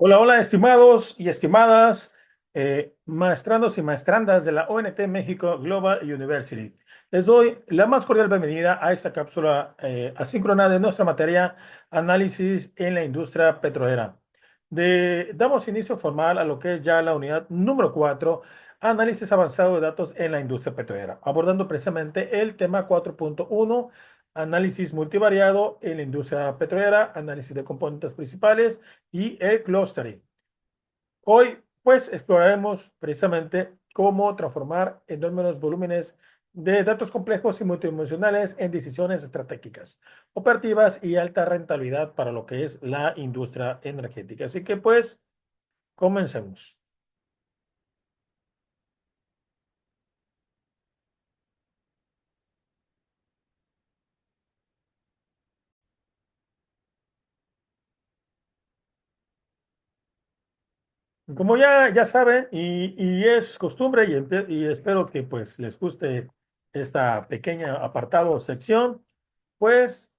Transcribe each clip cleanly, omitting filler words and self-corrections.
Hola, hola, estimados y estimadas maestrandos y maestrandas de la ONT México Global University. Les doy la más cordial bienvenida a esta cápsula asíncrona de nuestra materia Análisis en la industria petrolera. Damos inicio formal a lo que es ya la unidad número 4, Análisis avanzado de datos en la industria petrolera, abordando precisamente el tema 4.1, Análisis multivariado en la industria petrolera, análisis de componentes principales y el clustering. Hoy, pues, exploraremos precisamente cómo transformar enormes volúmenes de datos complejos y multidimensionales en decisiones estratégicas, operativas y alta rentabilidad para lo que es la industria energética. Así que, pues, comencemos. Como ya saben, y es costumbre, y espero que pues les guste esta pequeña apartado o sección, pues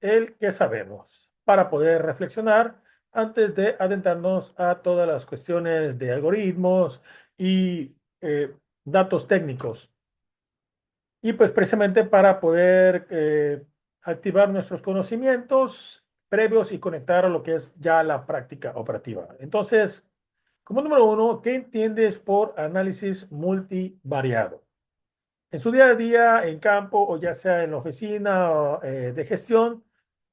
el que sabemos para poder reflexionar antes de adentrarnos a todas las cuestiones de algoritmos y datos técnicos. Y pues precisamente para poder activar nuestros conocimientos previos y conectar a lo que es ya la práctica operativa. Entonces, como número uno, ¿qué entiendes por análisis multivariado? En su día a día, en campo o ya sea en la oficina de gestión,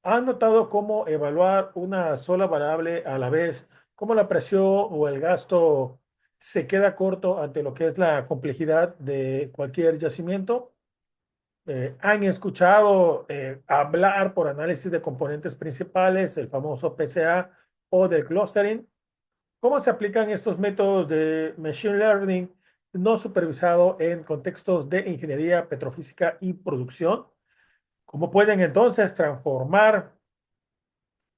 ¿han notado cómo evaluar una sola variable a la vez, cómo la presión o el gasto se queda corto ante lo que es la complejidad de cualquier yacimiento? ¿Han escuchado hablar por análisis de componentes principales, el famoso PCA o del clustering? ¿Cómo se aplican estos métodos de Machine Learning no supervisado en contextos de ingeniería petrofísica y producción? ¿Cómo pueden entonces transformar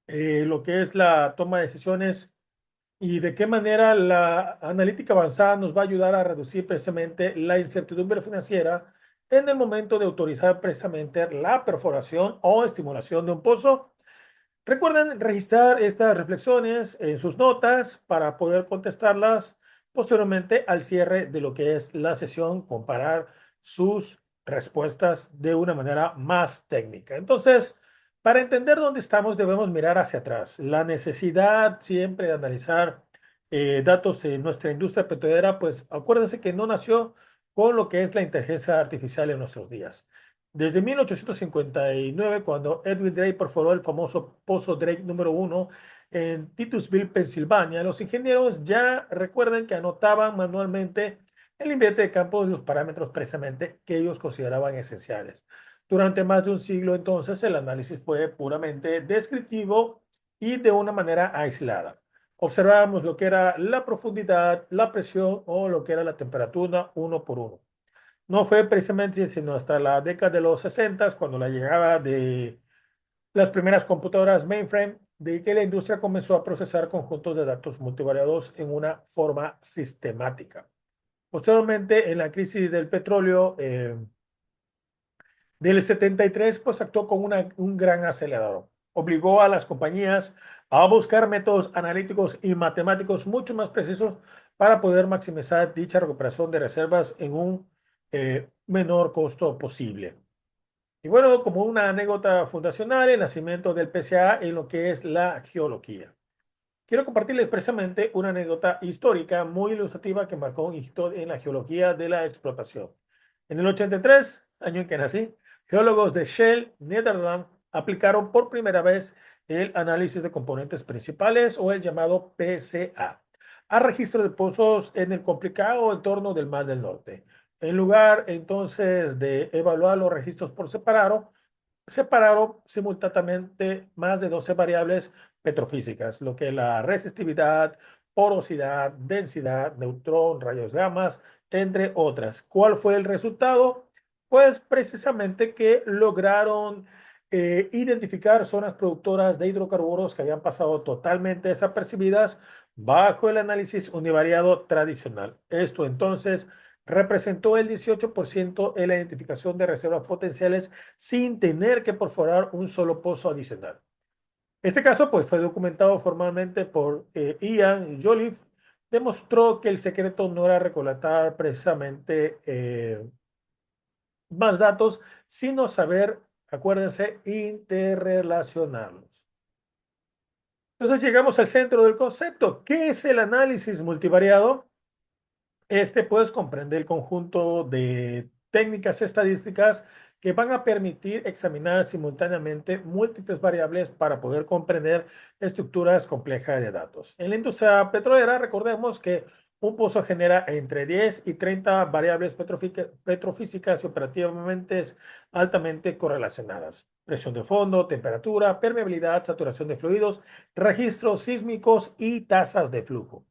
lo que es la toma de decisiones y de qué manera la analítica avanzada nos va a ayudar a reducir precisamente la incertidumbre financiera en el momento de autorizar precisamente la perforación o estimulación de un pozo? Recuerden registrar estas reflexiones en sus notas para poder contestarlas posteriormente al cierre de lo que es la sesión, comparar sus respuestas de una manera más técnica. Entonces, para entender dónde estamos, debemos mirar hacia atrás. La necesidad siempre de analizar datos en nuestra industria petrolera, pues acuérdense que no nació con lo que es la inteligencia artificial en nuestros días. Desde 1859, cuando Edwin Drake perforó el famoso pozo Drake número uno en Titusville, Pensilvania, los ingenieros ya recuerden que anotaban manualmente el invierte de campo de los parámetros precisamente que ellos consideraban esenciales. Durante más de un siglo, entonces, el análisis fue puramente descriptivo y de una manera aislada. Observábamos lo que era la profundidad, la presión o lo que era la temperatura uno por uno. No fue precisamente sino hasta la década de los 60, cuando la llegada de las primeras computadoras mainframe, de que la industria comenzó a procesar conjuntos de datos multivariados en una forma sistemática. Posteriormente, en la crisis del petróleo del 73, pues actuó como un gran acelerador. Obligó a las compañías a buscar métodos analíticos y matemáticos mucho más precisos para poder maximizar dicha recuperación de reservas en un menor costo posible. Y bueno, como una anécdota fundacional, el nacimiento del PCA en lo que es la geología. Quiero compartirles precisamente una anécdota histórica muy ilustrativa que marcó un hito en la geología de la explotación. En el 83, año en que nací, geólogos de Shell, Netherlands, aplicaron por primera vez el análisis de componentes principales o el llamado PCA a registro de pozos en el complicado entorno del Mar del Norte. En lugar entonces de evaluar los registros por separado, separaron simultáneamente más de 12 variables petrofísicas, lo que es la resistividad, porosidad, densidad, neutrón, rayos gamas, entre otras. ¿Cuál fue el resultado? Pues precisamente que lograron identificar zonas productoras de hidrocarburos que habían pasado totalmente desapercibidas bajo el análisis univariado tradicional. Esto entonces representó el 18% en la identificación de reservas potenciales sin tener que perforar un solo pozo adicional. Este caso pues, fue documentado formalmente por Ian Jolliffe. Demostró que el secreto no era recolectar precisamente más datos, sino saber, acuérdense, interrelacionarlos. Entonces llegamos al centro del concepto. ¿Qué es el análisis multivariado? Este pues comprende el conjunto de técnicas estadísticas que van a permitir examinar simultáneamente múltiples variables para poder comprender estructuras complejas de datos. En la industria petrolera, recordemos que un pozo genera entre 10 y 30 variables petrofísicas y operativamente altamente correlacionadas. Presión de fondo, temperatura, permeabilidad, saturación de fluidos, registros sísmicos y tasas de flujo.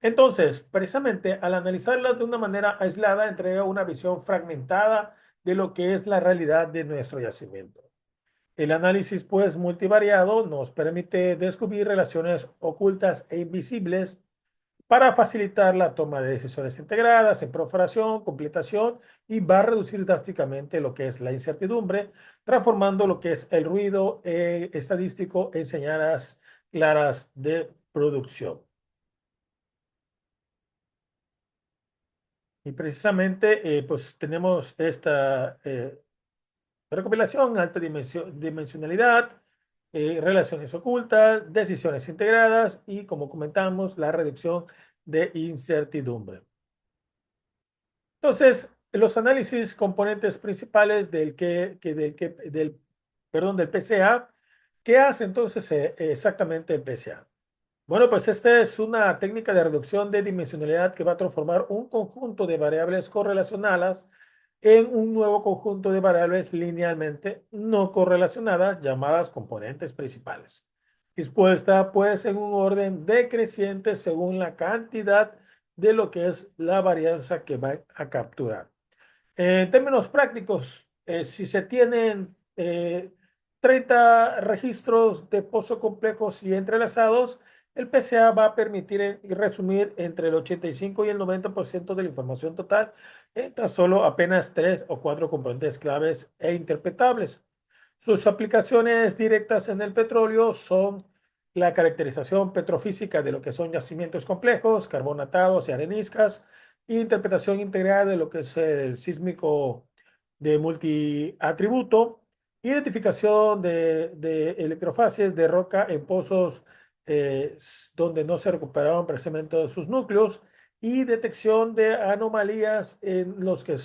Entonces, precisamente al analizarlas de una manera aislada, entrega una visión fragmentada de lo que es la realidad de nuestro yacimiento. El análisis, pues, multivariado nos permite descubrir relaciones ocultas e invisibles para facilitar la toma de decisiones integradas en perforación, completación y va a reducir drásticamente lo que es la incertidumbre, transformando lo que es el ruido estadístico en señales claras de producción. Y precisamente, pues tenemos esta recopilación, alta dimensionalidad, relaciones ocultas, decisiones integradas y, como comentamos, la reducción de incertidumbre. Entonces, los análisis componentes principales del PCA, ¿qué hace entonces exactamente el PCA? Bueno, pues esta es una técnica de reducción de dimensionalidad que va a transformar un conjunto de variables correlacionadas en un nuevo conjunto de variables linealmente no correlacionadas llamadas componentes principales, dispuesta pues en un orden decreciente según la cantidad de lo que es la varianza que va a capturar. En términos prácticos, si se tienen 30 registros de pozo complejos y entrelazados, el PCA va a permitir resumir entre el 85 y el 90% de la información total en tan solo apenas 3 o 4 componentes claves e interpretables. Sus aplicaciones directas en el petróleo son la caracterización petrofísica de lo que son yacimientos complejos, carbonatados y areniscas, interpretación integral de lo que es el sísmico de multiatributo, identificación de electrofases de roca en pozos donde no se recuperaron precisamente sus núcleos y detección de anomalías en los que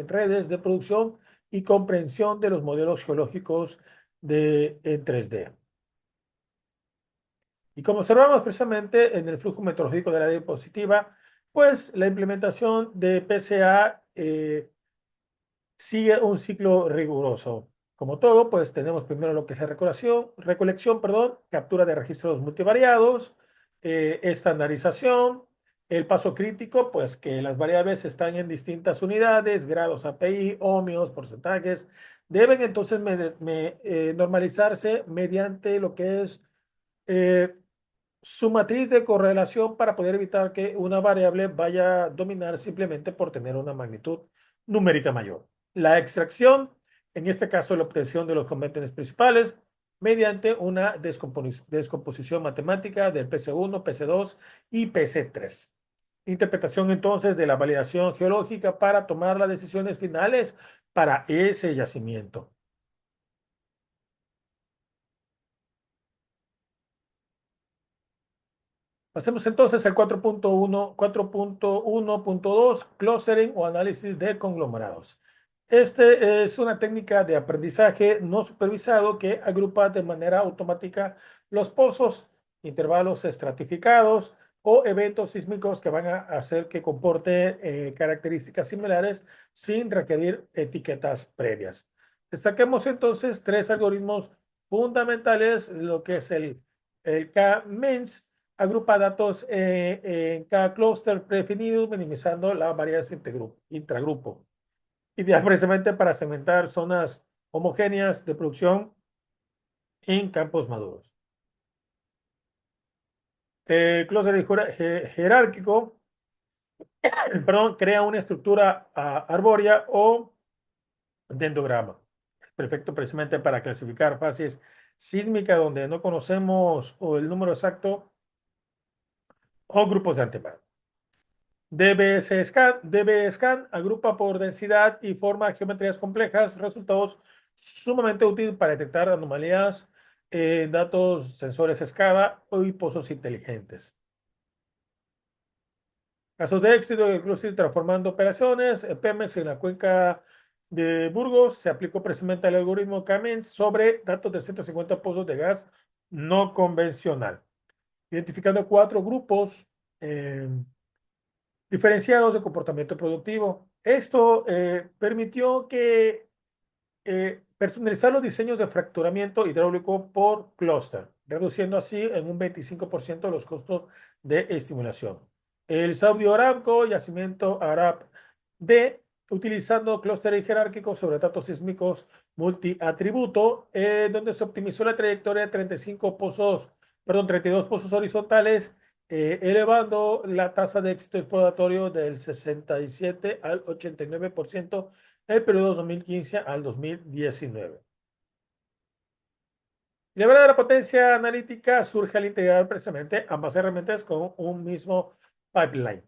redes de producción y comprensión de los modelos geológicos en 3D. Y como observamos precisamente en el flujo meteorológico de la diapositiva, pues la implementación de PCA sigue un ciclo riguroso. Como todo, pues tenemos primero lo que es la captura de registros multivariados, estandarización, el paso crítico, pues que las variables están en distintas unidades, grados API, ohmios, porcentajes, deben entonces normalizarse mediante lo que es eh, su matriz de correlación para poder evitar que una variable vaya a dominar simplemente por tener una magnitud numérica mayor. La extracción, en este caso la obtención de los componentes principales, mediante una descomposición matemática del PC1, PC2 y PC3. Interpretación entonces de la validación geológica para tomar las decisiones finales para ese yacimiento. Pasemos entonces al 4.1.2, clustering o análisis de conglomerados. Este es una técnica de aprendizaje no supervisado que agrupa de manera automática los pozos, intervalos estratificados o eventos sísmicos que van a hacer que comporte características similares sin requerir etiquetas previas. Destaquemos entonces tres algoritmos fundamentales, lo que es el K-MENS, agrupa datos en cada clúster predefinido, minimizando la varianza intragrupo. Ideal precisamente para segmentar zonas homogéneas de producción en campos maduros. El clúster jerárquico, perdón, crea una estructura arbórea o dendrograma. Perfecto precisamente para clasificar fases sísmica donde no conocemos o el número exacto o grupos de antemano. DB-Scan agrupa por densidad y forma geometrías complejas, resultados sumamente útiles para detectar anomalías en datos, sensores SCADA y pozos inteligentes. Casos de éxito del Crucis transformando operaciones. Pemex en la cuenca de Burgos se aplicó precisamente el algoritmo Cummins sobre datos de 150 pozos de gas no convencional, identificando cuatro grupos eh, diferenciados de comportamiento productivo. Esto permitió que personalizar los diseños de fracturamiento hidráulico por clúster, reduciendo así en un 25% los costos de estimulación. El Saudi Aramco, yacimiento Arab D, utilizando clústeres jerárquicos sobre datos sísmicos multiatributo, donde se optimizó la trayectoria de 35 pozos, perdón, 32 pozos horizontales, elevando la tasa de éxito exploratorio del 67 al 89% el periodo 2015 al 2019. La verdadera potencia analítica surge al integrar precisamente ambas herramientas con un mismo pipeline.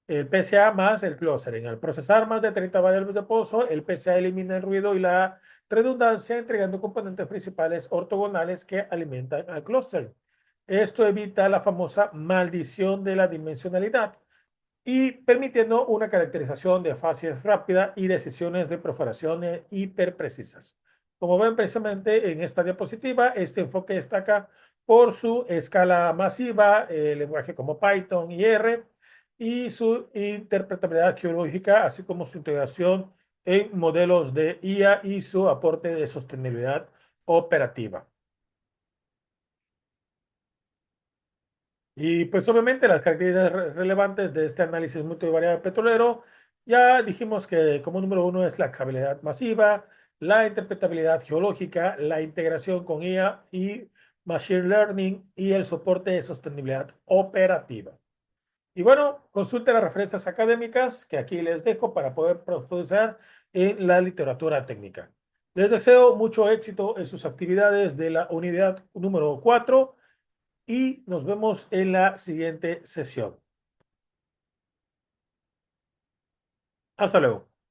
El PCA más el clustering. Al procesar más de 30 variables de pozo, el PCA elimina el ruido y la redundancia, entregando componentes principales ortogonales que alimentan al clustering. Esto evita la famosa maldición de la dimensionalidad y permitiendo una caracterización de fases rápida y decisiones de perforaciones hiperprecisas. Como ven precisamente en esta diapositiva, este enfoque destaca por su escala masiva, lenguaje como Python y R, y su interpretabilidad geológica, así como su integración en modelos de IA y su aporte de sostenibilidad operativa. Y pues obviamente las características relevantes de este análisis multivariable petrolero, ya dijimos que como número uno es la escalabilidad masiva, la interpretabilidad geológica, la integración con IA y Machine Learning y el soporte de sostenibilidad operativa. Y bueno, consulte las referencias académicas que aquí les dejo para poder profundizar en la literatura técnica. Les deseo mucho éxito en sus actividades de la unidad número 4 y nos vemos en la siguiente sesión. Hasta luego.